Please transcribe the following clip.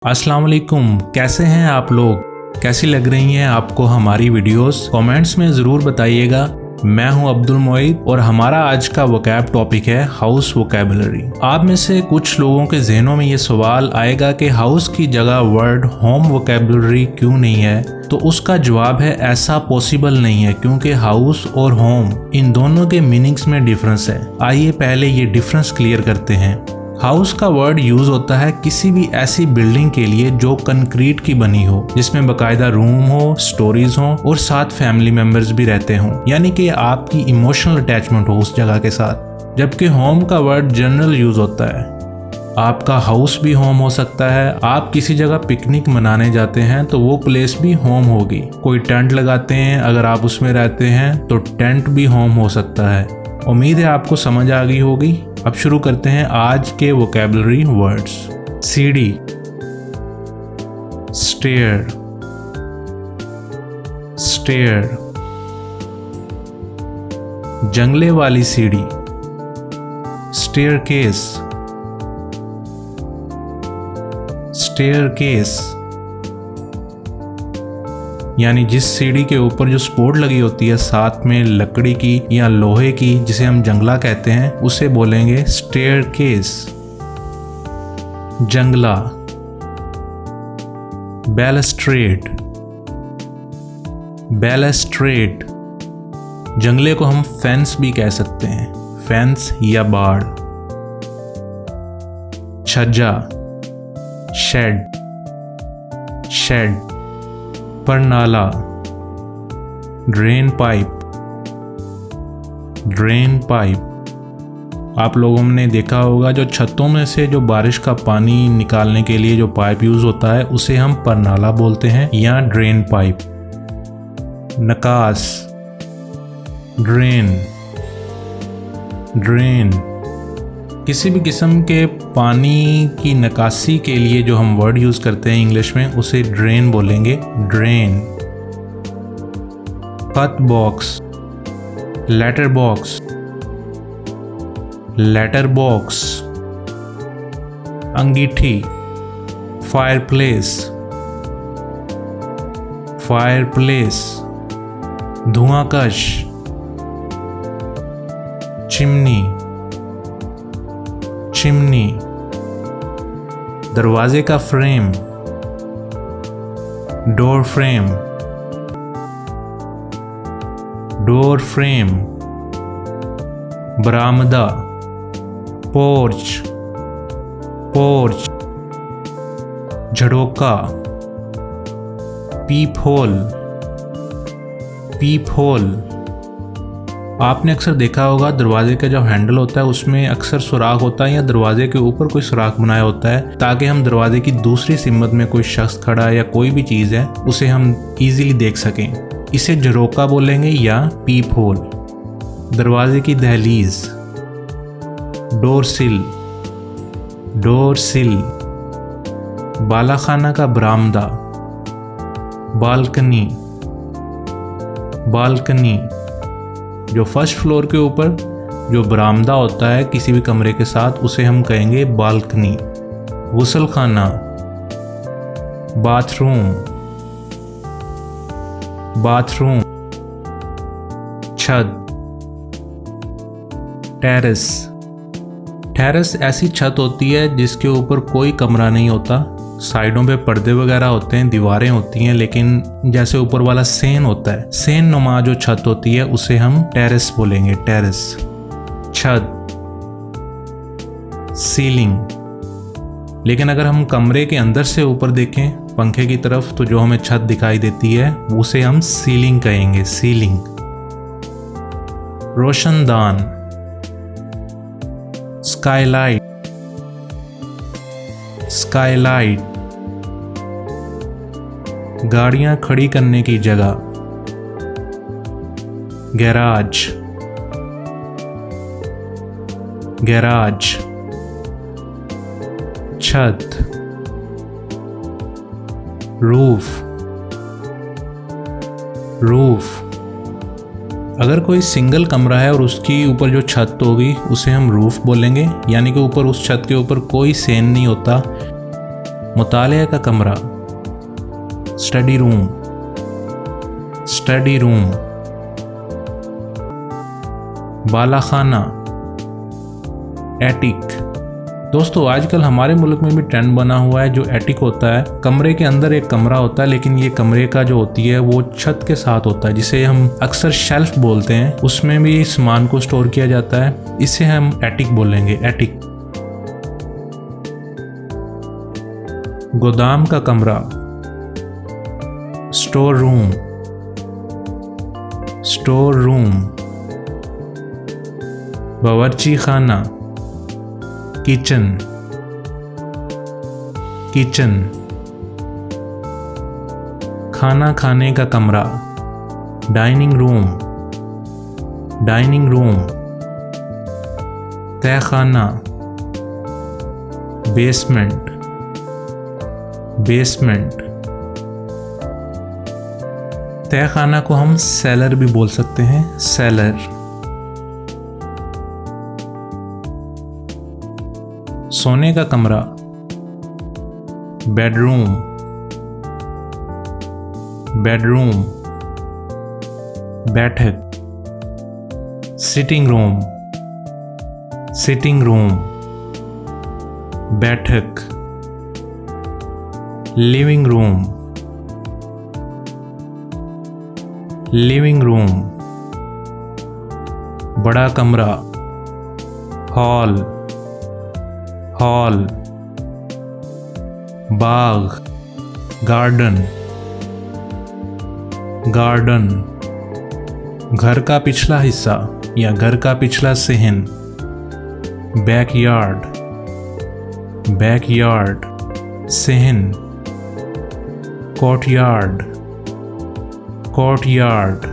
अस्सलाम वालेकुम, कैसे हैं आप लोग। कैसी लग रही हैं आपको हमारी वीडियोस? कमेंट्स में ज़रूर बताइएगा। मैं हूं अब्दुल मोइद और हमारा आज का वोकैब टॉपिक है हाउस वोकैबुलरी। आप में से कुछ लोगों के जहनों में ये सवाल आएगा कि हाउस की जगह वर्ड होम वोकैबुलरी क्यों नहीं है। तो उसका जवाब है ऐसा पॉसिबल नहीं है, क्योंकि हाउस और होम इन दोनों के मीनिंग्स में डिफरेंस है। आइए पहले ये डिफरेंस क्लियर करते हैं। हाउस का वर्ड यूज होता है किसी भी ऐसी बिल्डिंग के लिए जो कंक्रीट की बनी हो, जिसमें बकायदा रूम हो, स्टोरीज हो और साथ फैमिली मेंबर्स भी रहते हों, यानी कि आपकी इमोशनल अटैचमेंट हो उस जगह के साथ। जबकि होम का वर्ड जनरल यूज होता है। आपका हाउस भी होम हो सकता है। आप किसी जगह पिकनिक मनाने जाते हैं तो वो प्लेस भी होम होगी। कोई टेंट लगाते हैं, अगर आप उसमें रहते हैं तो टेंट भी होम हो सकता है। उम्मीद है आपको समझ आ गई होगी। अब शुरू करते हैं आज के वोकैबुलरी वर्ड्स। सीढ़ी, स्टेयर, स्टेयर, जंगले वाली सीढ़ी, स्टेयरकेस, स्टेयरकेस, यानी जिस सीढ़ी के ऊपर जो सपोर्ट लगी होती है साथ में लकड़ी की या लोहे की, जिसे हम जंगला कहते हैं, उसे बोलेंगे स्टेयरकेस। जंगला, बैलस्ट्रेड, बैलस्ट्रेड, जंगले को हम फेंस भी कह सकते हैं, फेंस या बाड़। छज्जा, शेड, शेड, परनाला, ड्रेन पाइप, ड्रेन पाइप। आप लोगों ने देखा होगा जो छतों में से जो बारिश का पानी निकालने के लिए जो पाइप यूज होता है उसे हम परनाला बोलते हैं या ड्रेन पाइप। नकास, ड्रेन, ड्रेन, किसी भी किस्म के पानी की निकासी के लिए जो हम वर्ड यूज करते हैं इंग्लिश में, उसे ड्रेन बोलेंगे, ड्रेन। खत box, letter box, letter box. अंगीठी, फायरप्लेस, फायरप्लेस। धुआंकश, चिमनी, चिमनी। दरवाजे का frame, door frame, door frame. बरामदा, पोर्च, पोर्च। झड़ोका, पीप होल, पीप होल। आपने अक्सर देखा होगा दरवाजे का जो हैंडल होता है उसमें अक्सर सुराख होता है या दरवाजे के ऊपर कोई सुराख बनाया होता है, ताकि हम दरवाजे की दूसरी सिमत में कोई शख्स खड़ा है या कोई भी चीज़ है उसे हम इजीली देख सकें। इसे झरोका बोलेंगे या पीप होल। दरवाजे की दहलीज, डोर सिल, डोर सिल। बालाखाना का बरामदा, बालकनी, बालकनी। जो फर्स्ट फ्लोर के ऊपर जो बरामदा होता है किसी भी कमरे के साथ, उसे हम कहेंगे बालकनी। गुसलखाना, बाथरूम, बाथरूम। छत, टेरेस। टेरेस ऐसी छत होती है जिसके ऊपर कोई कमरा नहीं होता, साइडों पे पर्दे वगैरह होते हैं, दीवारें होती हैं, लेकिन जैसे ऊपर वाला सेन होता है, सेन नुमा जो छत होती है उसे हम टेरेस बोलेंगे, टेरेस। छत, सीलिंग। लेकिन अगर हम कमरे के अंदर से ऊपर देखें पंखे की तरफ, तो जो हमें छत दिखाई देती है उसे हम सीलिंग कहेंगे, सीलिंग। रोशनदान, स्काईलाइट, स्काईलाइट। गाड़ियां खड़ी करने की जगह, गैराज, गैराज। छत, रूफ, रूफ। अगर कोई सिंगल कमरा है और उसकी ऊपर जो छत होगी उसे हम रूफ बोलेंगे, यानी कि ऊपर उस छत के ऊपर कोई सेन नहीं होता, मुतालिया का कमरा, स्टडी रूम, स्टडी रूम। बालाखाना, एटिक। दोस्तों आजकल हमारे मुल्क में भी ट्रेंड बना हुआ है जो एटिक होता है, कमरे के अंदर एक कमरा होता है, लेकिन ये कमरे का जो होती है वो छत के साथ होता है, जिसे हम अक्सर शेल्फ बोलते हैं। उसमें भी सामान को स्टोर किया जाता है, इसे हम एटिक बोलेंगे, एटिक। गोदाम का कमरा, स्टोर रूम, स्टोर रूम। बावर्ची खाना, किचन, किचन। खाना खाने का कमरा, डाइनिंग रूम, डाइनिंग रूम। तहखाना, बेसमेंट, बेसमेंट। तहखाना को हम सेलर भी बोल सकते हैं, सेलर। सोने का कमरा, बेडरूम, बेडरूम। बैठक, सिटिंग रूम, सिटिंग रूम। बैठक, लिविंग रूम, लिविंग रूम। बड़ा कमरा, हॉल, हॉल। बाग, गार्डन, गार्डन। घर का पिछला हिस्सा या घर का पिछला सहन, बैकयार्ड, बैकयार्ड। सहन, कोर्टयार्ड, कोर्टयार्ड।